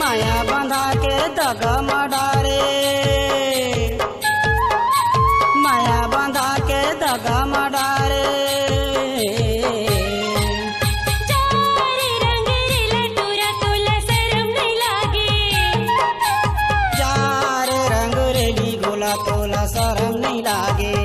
माया बंधा के दगमडारे, माया बंधा के दगमडारे। जारे रंग रे लटूरा तोला शरम नहीं लागे, जार रंग रेली गोला तोला शरम नहीं लागे।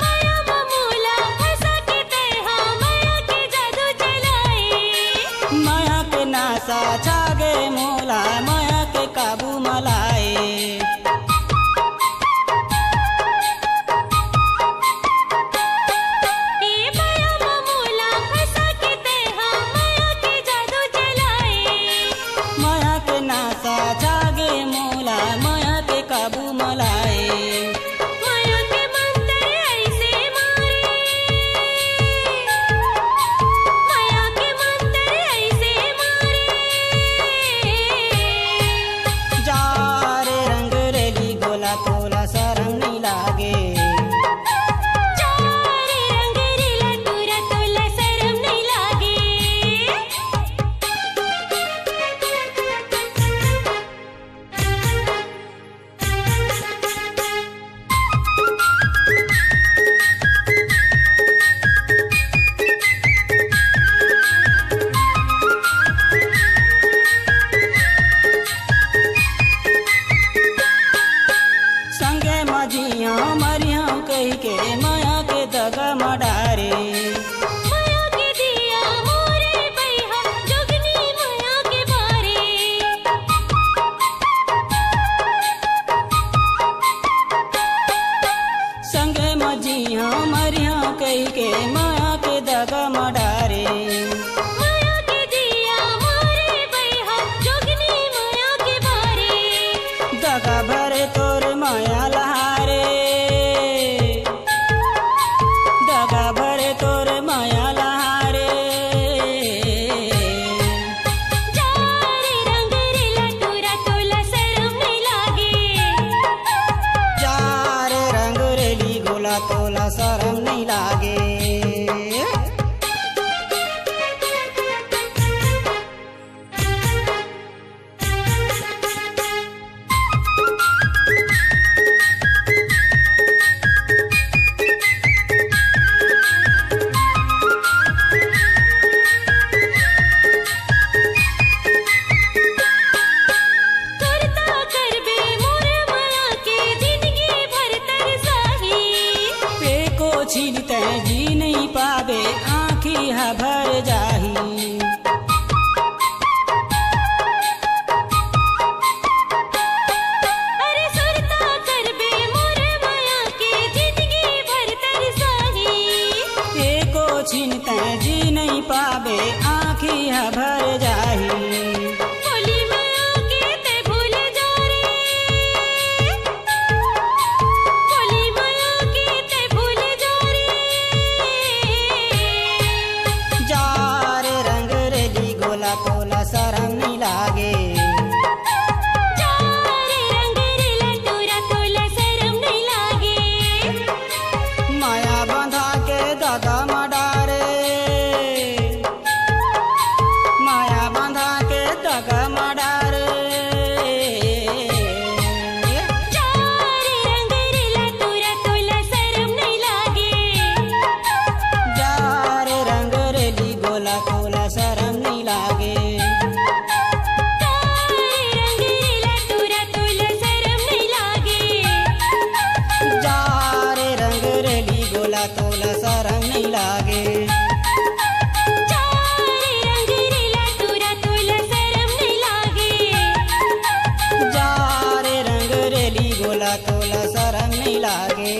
माया मामूला फंसा के तेहा माया के जादू चलाए, माया के नासा छागे मोला माया के काबू मलाए। ए माया मामूला फंसा के तेहा माया के जादू चलाए, माया के नासा छागे मोला माया के काबू मलाए। माया के मंत्र ऐसे मारे, माया के मंत्र ऐसे मारे। जार रंग रेली गोला तोला शरम नहीं लागे। जारे रंग रे लटूरा तोला शरम नहीं लागे। संगे मझिया मरिया कही के माया के दगमडारे। माया के दिया मोरे बैहा जोगनी माया के बारे, संगे मझिया मरिया कही के माया के दगमडारे। माया के दिया मोरे बैहा जोगनी माया के बारे। दगा भरे तोर माया लहारे, दगा भरे तोर माया लहारे। जारे रंग रे लटूरा तोला शरम नहीं लागे, जार रंग रेली गोला तोला शरम नहीं लागे। करता करबे मोरे माया के जिंदगी भर तरसाही। पेको छीनते जी नहीं पावे आँखी हा भर जाही। अरे सुरता करबे मोरे माया के जिंदगी भर तरसाही। एको छीनते जी नहीं पावे आँखी हा भर जाही। बोली माया के ते भूल जा रे, बोली माया के ते भूल जा रे। जार रंग रेली गोला तोला शरम नहीं लागे। जारे रंग रे लटूरा तोला शरम नहीं लागे। माया बंधा के दगमडारे, माया बंधा के दगमडारे। जारे रंग रे लटूरा तोला शरम नहीं लागे, जार रंग रेली गोला तोला शरम नहीं लागे। जारे रंग रे लटूरा तोला शरम नहीं लागे। जार रंग रेली गोला तोला शरम नहीं लागे। जारे रंग रे लटूरा तोला शरम नहीं लागे। जार रंग रेली गोला तोला शरम नहीं लागे।